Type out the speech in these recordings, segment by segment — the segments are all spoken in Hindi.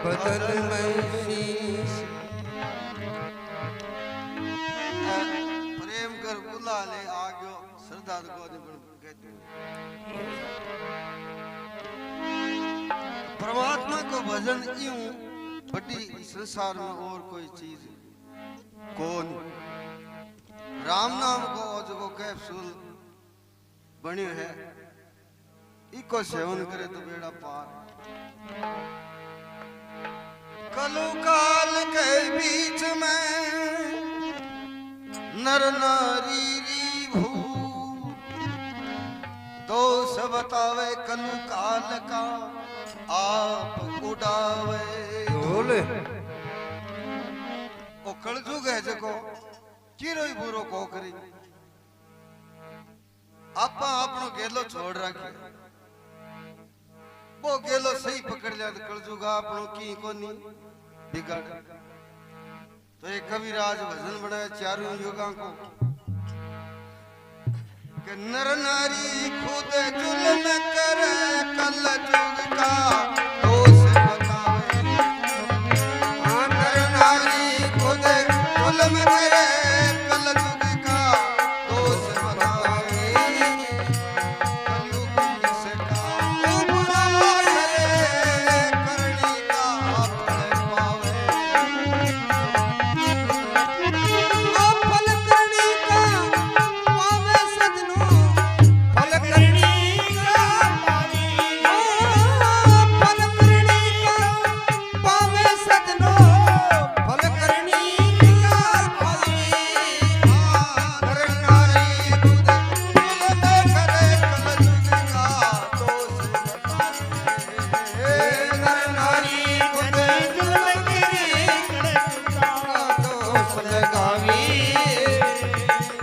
बदल में शीश प्रेम कर बुला ले आगो श्रद्धा को कहते परमात्मा को भजन यूं बड़ी संसार में और कोई चीज कौन राम नाम को जो कैप्सूल बनियो है इको सेवन करे तो बेड़ा पार कलु काल के बीच में नर नारी री भू दोष बतावे कलु काल का आप उड़ावे बोले ओ कलजुग है जको चिरोई बुरो को करी आपा आपनो गेलो छोड़ रखे वो गेलो सही पकड़ लिया तो कलजुगा आपनो की कोनी बिगाड़ तो एक कविराज भजन बनाया चारों युगा को कि नर नारी खुद जुल्म करे कलजुग का दोष बतावे नर नारी खुद जुल्म करे कलजुग का दोष बतावे कलयुग किसका बुरा करे करनी का फल पावे फल करनी का पावे सजनो फल करनी का फल करनी का पावे सजनो फल करनी का पावे नर नारी खुद जुल्म करे कलयुग का दोष बतावे नर नारी खुद जुल्म करे कलयुग का दोष लगावी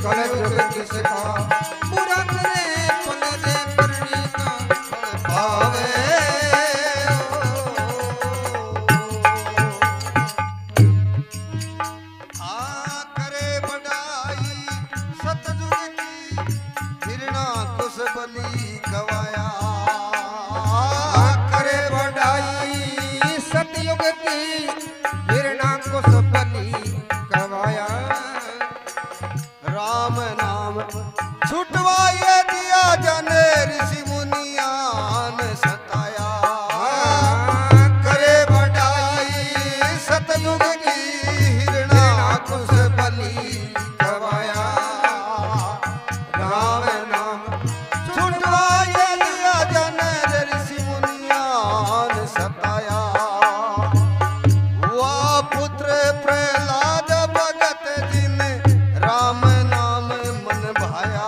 कलयुग किसका बुरा करे फल दे करनी का फल पावे करे बढ़ाई सतजुग की हिरणा कुश बलि गवाया करे बढ़ाई सतयुग की हिरणा कुश बलि गवाया राम नाम छुटवाए दिया जाने ऋषि मुनियान सताया करे बढ़ाई सतयुग की हिरणा कुश बलि गवाया राम नाम छुटवाए दिया जाने ऋषि मुनियान सताया हुआ पुत्र प्रहलाद भगत जिन राम नाम मन भाया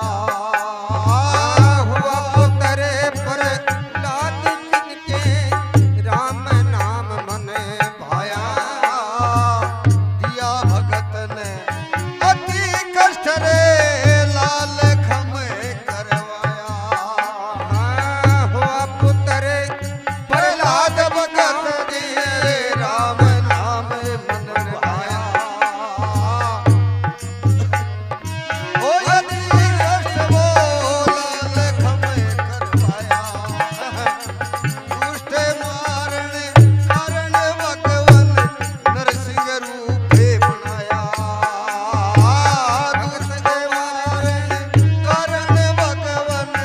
हुआ पुत्र प्रहलाद जिनके राम नाम मन भाया दिया भगत ने अति कष्ट रे लाल खम करवाया हुआ पुत्र प्रहलाद भगत जी राम नाम मन भाया ओ अति कष्ट वो लाल खम करवाया दुष्ट मारने कारण भगवन नरसिंह रूपे बनाया दुष्ट मारने कारण भगवन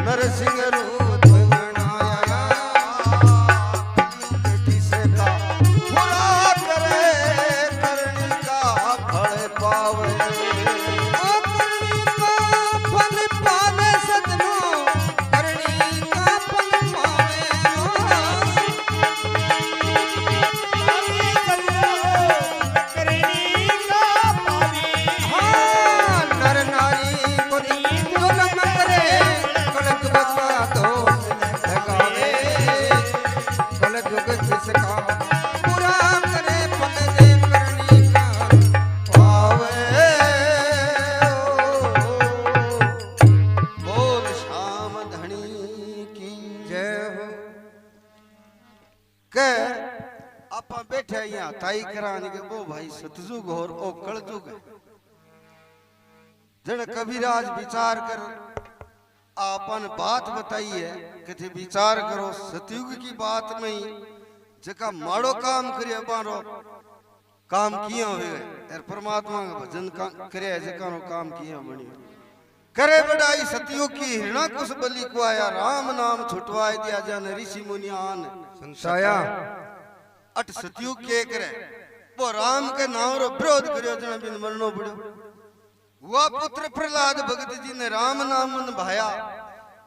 नरसिंह रूप बनाया किसका बुरा करे करनी का फल पावे करनी का फल पावे सजनो करनी का फल पावे हाँ, नर नारी को जुल्म करे कलयुग का दोष लगावे कलयुग जिसका बुरा करे फल दे करनी का पावे बोल श्याम धनी की जय हो के आपा बैठे यहाँ ताई कराने के वो भाई सतजुग और ओ कलजुग है जन कबीराज विचार कर आपन बात बताई है कि थे विचार करो सतयुग की बात में ही जका माड़ो काम करे बारो काम किया हुए यार परमात्मा का भजन करे जका रो काम किया बनी करे बड़ाई सतियों की हिरणा कुछ बलि को आया राम नाम छुटवाए दिया जान ऋषि मुनियान संसाया अट सतियों के करे वो राम के नाम रो विरोध करियो जना बिन मरनो पड़ो हुआ पुत्र प्रहलाद भगत जी ने राम नाम मन भाया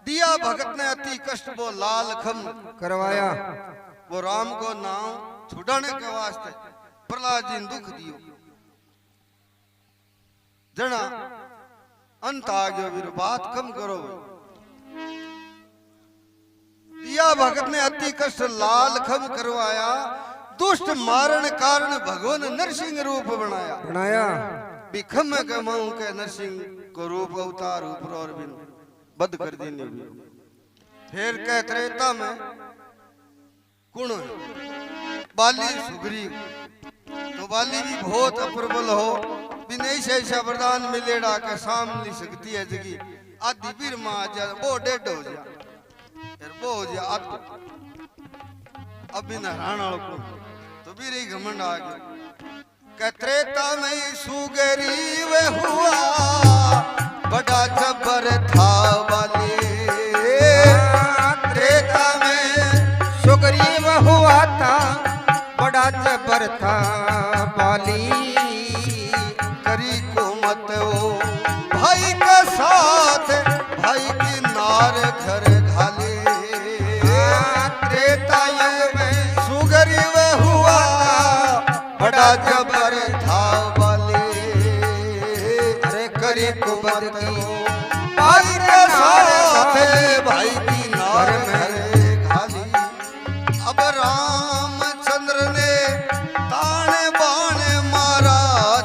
दिया भगत ने अति कष्ट वो लाल खम करवाया वो राम को नाम छुड़ाने के वास्ते प्रहलाद जी ने दुख दियो जना अंत आ गयो वीर बात कम करो दिया भगत ने अति कष्ट लाल खम करवाया दुष्ट मारण कारण भगवान नरसिंह रूप बनाया बिखम के माऊ के नरसिंह को रूप अवतार ऊपर और बिन बद कर देने फिर कह त्रेता में कुण बाली सुग्री तो बाली भी बहुत अप्रबल हो बिन ऐसा वरदान मिलेड़ा के सामने शक्ति है जगी आदि वीर मां जा वो डेड हो जा यार वो हो जा अब बिन हराना को तो वीर ही घमंड आ गया त्रेता में सुगरी वे हुआ बड़ा जबर था वाली त्रेता में सुग्रीव हुआ था बड़ा जबर था बाली करी को मत हो भाई का साथ भाई की नार घर घाले त्रेता युग में सुगरीव हुआ बड़ा जबर था वाले अरे करी को बदली भाई के साथ भाई की नार घर घाली अब रामचंद्र ने ताने बाने मारा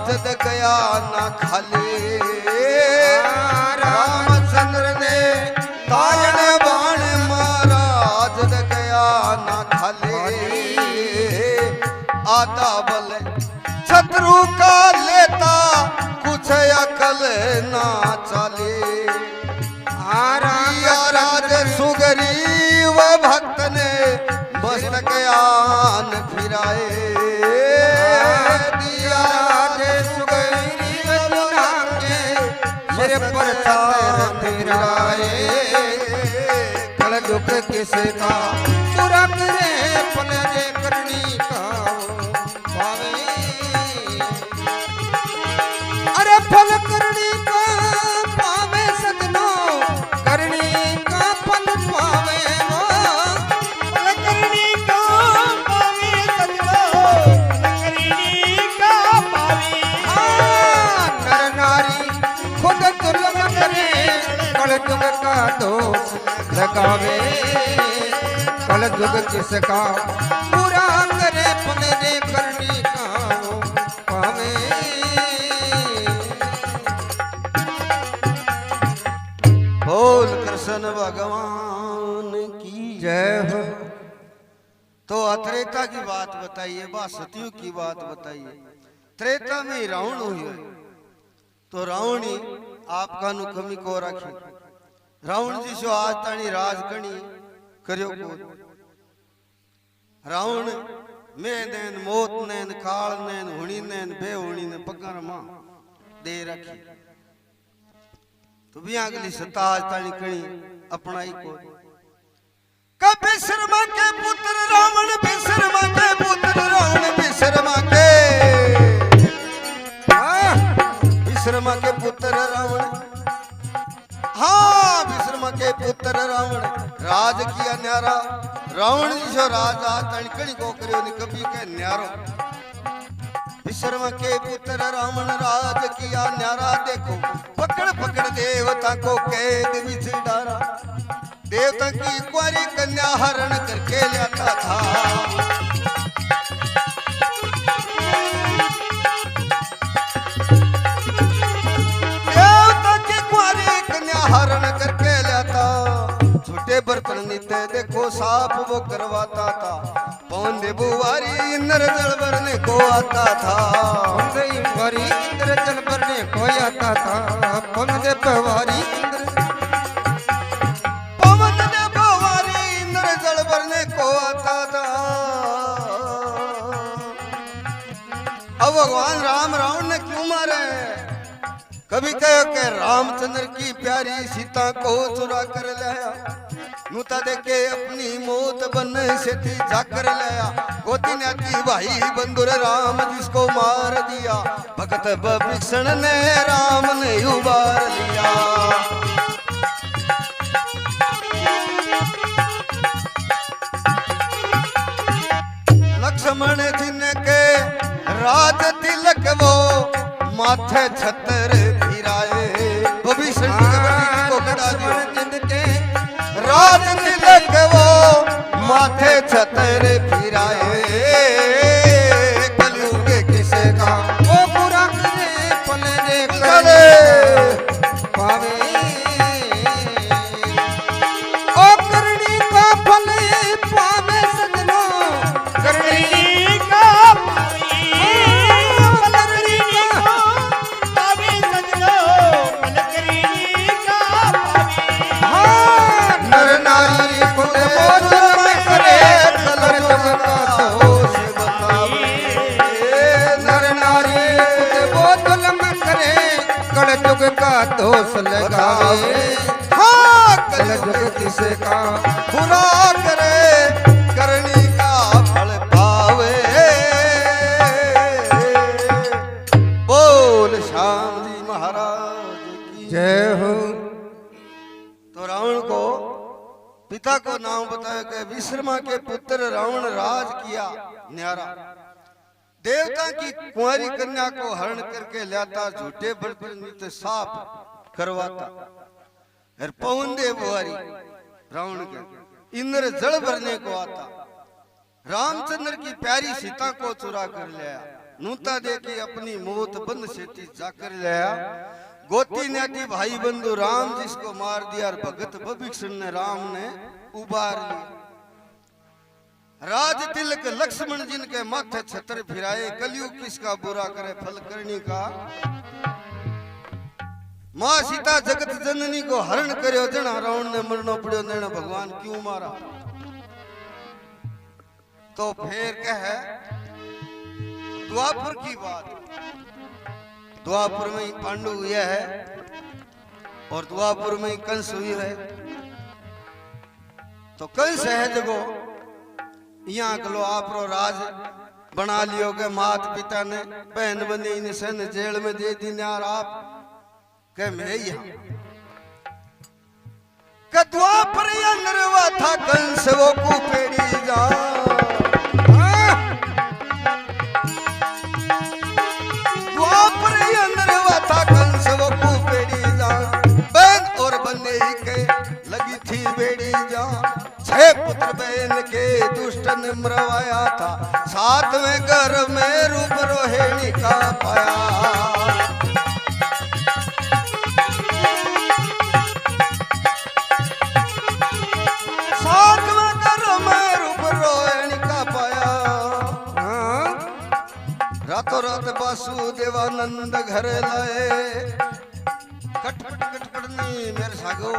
जद गया ना खाले रामचंद्र ने ताने बाने मारा जद गया ना खाले आता बल शत्रु का लेता कुछ अकल ना चले राज सुग्रीव भक्त ने मस्तक आन फिराए दिया राज सुग्रीव दुना के सिर पर तार फिराए कल दुख किसका पूरा करे पल रे करनी का पावे अरे फल करनी का पावे सजनो करनी का फल पावे फल करनी का पावे सजनो करनी का पावे नर नारी खुद तुलना करे कल युग का दोष लगावे कल युग किसका पूरा करे पल रे करनी का पावे बोल कृष्ण भगवान की जय हो तो त्रेता की बात बताइए बा सतयुग की बात बताइए त्रेता में रावण हुई है तो रावणी आपका नुकमी को रखी रावण जी सो आज तानी राज कणी करियो को रावण में नैन मोत नैन काल नैन हुणी नैन बेहुणी ने पगर मां दे रखी तो भी अगली सता आज तानी कणी अपनाई को कभी शर्मा के पुत्र रावण विशर्मा के पुत्र रावण विशर्मा के विशर्मा के पुत्र रावण हाँ विशर्मा के पुत्र रावण राज किया न्यारा रावण जो राजा तणकणी को करियो नि कभी के न्यारो विशर्मा के पुत्र रावण राज किया न्यारा देखो पकड़ पकड़ देवता को कैद विच डारा देवता की कुंवारी कन्या हरण करके लाता था देवता की कुंवारी कन्या हरण करके लाता छोटे बर्तन नित्य देखो साफ वो करवाता था पवन देवुवारी इंद्र जल भरने को आता था देववारी इंद्र जल भरने को आता था पवन देववारी जल भरने को आता था अब भगवान राम रावण ने क्यों मारे? कभी कहो के रामचंद्र की प्यारी सीता को चुरा कर लाया, मुता देखे अपनी मौत बन से थी जाकर लाया। गोती नाती भाई बंधुर राम जिसको मार दिया, भगत विभीषण ने राम ने उबार लिया। लक्ष्मण जिनके राज तिलक वो माथे छतर फिराए, विभीषण को लक्ष्मण जिनके राज तिलक वो माथे छतर फिराए। कलयुग किसे का वो बुरा करे फल रे करे पावे, ओ करनी का फल पावे सजनो, करनी का पावे पलकरी को पावे सजनो, पलकरी का पावे। हाँ नर नारी खुद बोझ में करे कलर तुम का दोष बतावे। नर नारी खुद बोझ में करे कल युग का दोष लगावे। हाँ कल युग किसे का बुरा करे करनी का फल पावे। बोल श्याम जी महाराज की जय हो। तो रावण को पिता को नाम बताया कि विश्रमा के पुत्र रावण राज किया न्यारा, देवता की कुंवारी कन्या को हरण करके लाता, झूठे बर्तन नित साफ करवाता, और पवन दे बुहारी रावण के इंद्र जल भरने को आता। रामचंद्र की प्यारी सीता को चुरा कर लाया, नूता दे के अपनी मौत बंद सेती जाकर लाया। गोती नाती भाई बंधु राम जिसको मार दिया, और भगत विभीषण ने राम ने उबार लिया। राज तिलक लक्ष्मण जिनके माथे छतर फिराए, कलयुग किसका बुरा करे फल करनी का। मां सीता जगत जननी को हरण कर्यो, जना रावण ने मरनो पड़ो, नेना भगवान क्यों मारा। तो फिर कह द्वापर की बात, द्वापर में ही पांडु हुआ है और द्वापर में ही कंस हुई है। तो कंस है जगो यहाँ कलो आपरो राज बना लियो के मात पिता ने बहन बनी इन सन जेल में दे दी, यार आप के मैं यहाँ द्वापर या नरवा था कंस वो कुपेड़ी जा। द्वापर या नरवा था कंस वो कुपेड़ी जा, बहन और बने के लगी थी बेड़ी जा। 6 पुत्र बहन के दुष्ट ने मरवाया था, 7वें घर में रूप रोहिणी का पाया। रातों रात वासुदेवानंद घर लाए, कटपट कटपटनी मेरे सागो।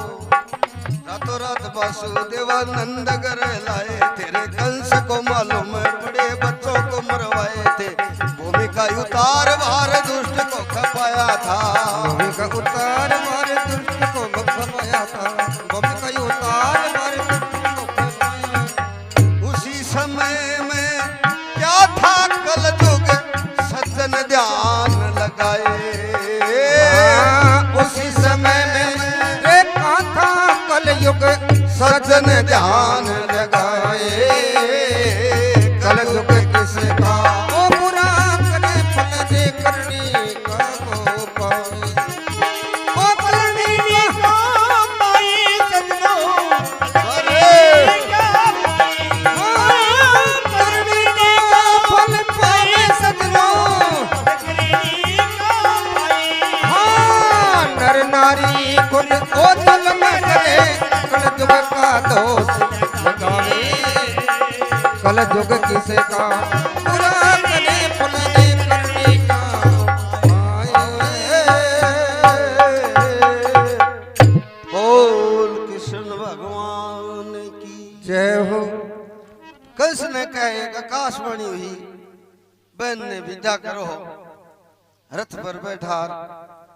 रातों रात वासुदेवानंद घर लाए, तेरे कंस को मालूम बड़े बच्चों को मरवाए थे। भूमि का उतार भार दुष्ट को खपाया था, भूमि का उतार मारे दुष्ट को खपाया था, भूमि का उतार मारे दुष्ट को खपाया। उसी समय में क्या था कल युग सज्जन ध्यान लगाए। उसी समय में देखा था कल युग सज्जन ध्यान लगाए। कल युग किसे का ओ बुरा करे फल दे करनी का को पाए। ओ करनी को पाए सजनो, अरे करनी का फल पाए सजनो। हाँ नर नारी खुद को दल में करे कल युग का दोष लगावे। कल युग किसे का बुरा करे फल दे करनी का पाए। बोल कृष्ण भगवान की जय हो। कंस ने कहे आकाशवाणी हुई, बहन ने विदा करो रथ पर बैठा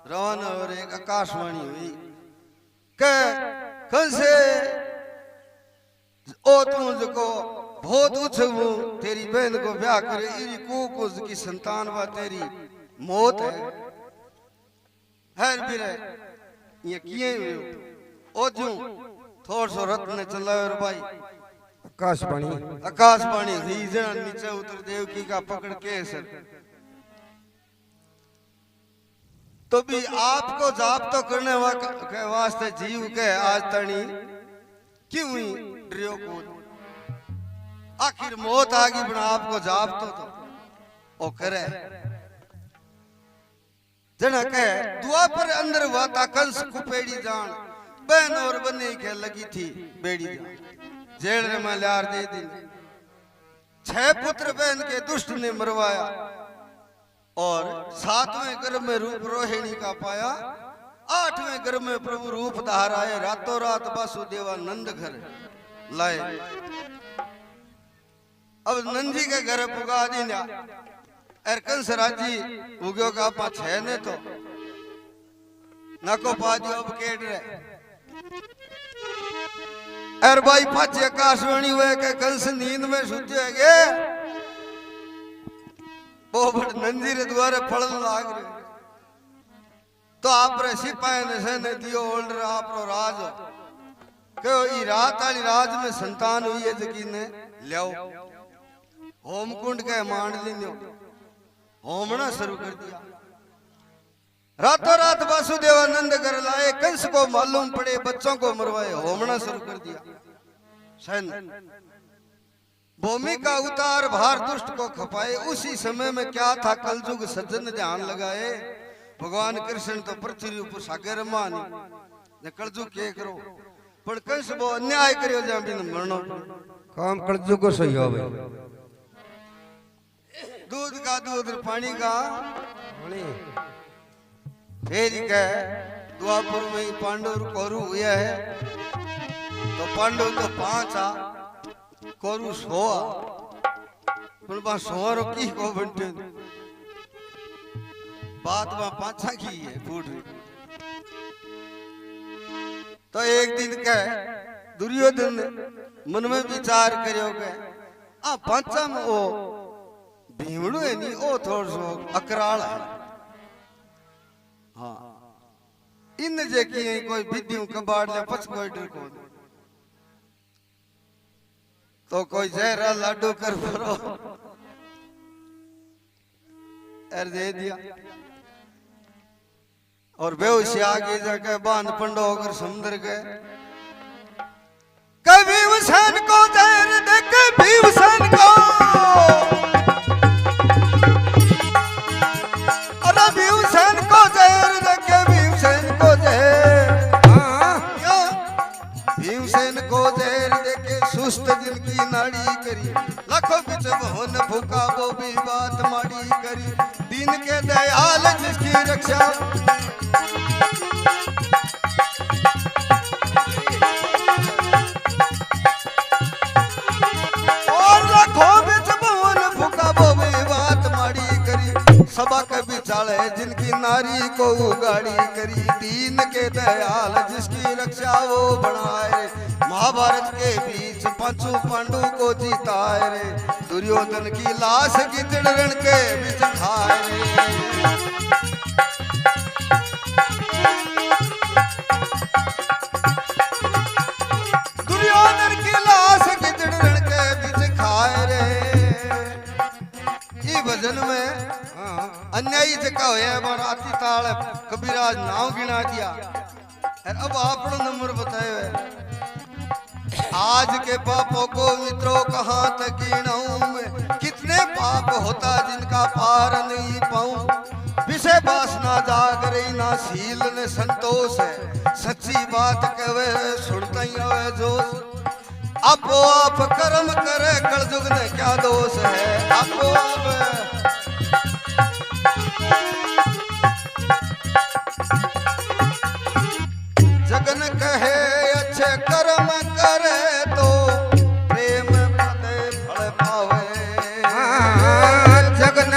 रवाना और एक आकाशवाणी हुई के कंसे ओ तू जो बहुत उछू तेरी बहन को ब्याह करे इरी को की संतान व तेरी मौत है हर भी ये किए ओ जू थोड़ सो रथ ने चलायो रे भाई आकाशवाणी हुई जना नीचे उतर देवकी का पकड़ के सर तो भी आपको जाप तो करने के वास्ते जीव के आज तनी क्यों हुई डरियो को आखिर मौत आ गई बना आपको जाप तो ओ करे जना के दुआ पर अंदर वाता कंस कुपेड़ी जान बहन और बने के लगी थी बेड़ी जान जेल में लार दे दी 6 पुत्र बहन के दुष्ट ने मरवाया और 7वें गर्भ में रूप रोहिणी का पाया 8वें गर्भ में प्रभु रूप धार आए रातों रात वासुदेवा नंद घर लाए अब नंदी के घर पुगा दी कंस राजी उग्यो का पा 6 ने तो नको पा दियो अब केड़ रहे अर भाई पाचे आकाशवाणी हुए के कंस नींद में सुते गे वो बड़ नंदी रे द्वारे फड़न लाग रहे तो आप रे सिपाही ने से दियो ओल्डर आप रो राज के ई रात वाली राज में संतान हुई है जकी ने लियो होमकुंड के मान लियो होमना शुरू कर दिया रातों रात वासुदेवानंद कर लाए कंस को मालूम पड़े बच्चों को मरवाए होमना शुरू कर दिया सैन भूमि का उतार भार दुष्ट को खपाए उसी समय में क्या था कलयुग सज्जन ध्यान लगाए भगवान कृष्ण तो पृथ्वी ऊपर सागर मानी ने कलयुग के करो पर कंस वो अन्याय करियो जा बिन मरनो काम कलयुग को सही हो भाई दूध का दूध पानी का फिर के द्वापर में पांडव कौरव हुआ है तो पांडव तो 5 आ कौरव 100 पर बा 100 रो की को बनते बात में 5 की है फूट तो एक दिन के दुर्योधन मन में विचार करियो के आ 5 में ओ भीमड़ो है नी ओ थोड़ सो अकराल है हाँ इन जे की कोई विद्यु कबाड़ ले पछ कोई डर को तो कोई जहरा लाडू कर भरो एर दे दिया और बेहोशी आगे जाके बांध पंडो होकर समुद्र गए कभी भीमसेन को जहर दे के भीमसेन को भीमसेन को जहर देके भीमसेन को जहर भीमसेन को जहर देके सुस्त जिनकी नाड़ी करी लाखों बिच भवन भूखा वो भी बात माड़ी करी दीन के दयाल जिसकी रक्षा और लाखों बिच भवन भूखा वो भी बात माड़ी करी सभा के बिचाले जिनकी नारी को उगाड़ी करी दीन के दयाल जिसकी रक्षा वो बनाए महाभारत के बीच 5 पांडु को जीताए रे दुर्योधन की लाश गिदड़ रण के बीच खाए दुर्योधन की लाश गिदड़ रण के बीच खाए रे ये भजन में अन्यायी जका होया राती ताल कबीराज नाव गिना दिया अब आपनो नंबर बताए हुए आज के पापों को मित्रों कहाँ तक गिनाऊं मैं कितने पाप होता जिनका पार नहीं पाऊं विषय वासना जाग रही ना शील ने संतोष है सच्ची बात कहे सुनता ही है जोश आपो आप कर्म करे कलयुग ने क्या दोष है आपो आप जगन कहे अच्छे कर्म करे तो प्रेम पदे फल पावे जगन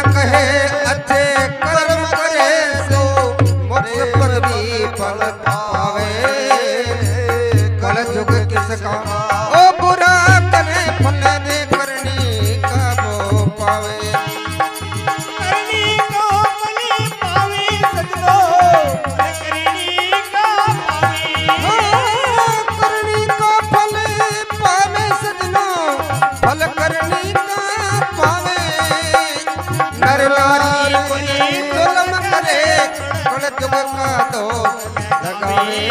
का दोष लगावे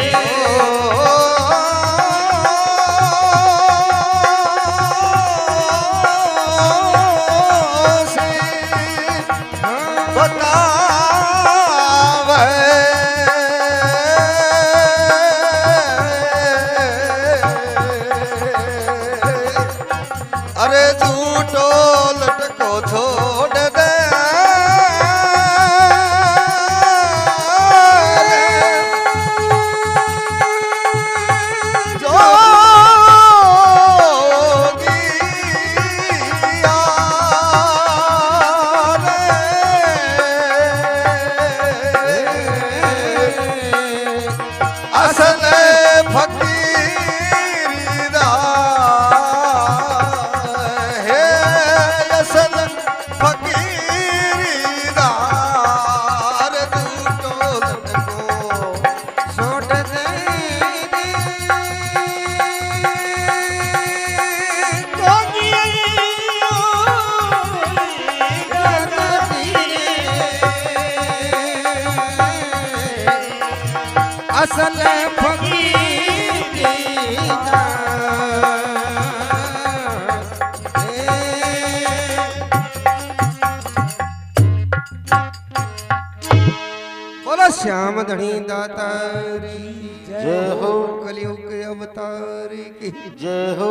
अरे झूठो लटको छोड़ दे असल फकीरा है असल फकीरा अरे झूठो लटको छोड़ दे असल फकीरीना बोलो श्याम धनी दातारी जय हो। कलयुग के अवतार की जय हो।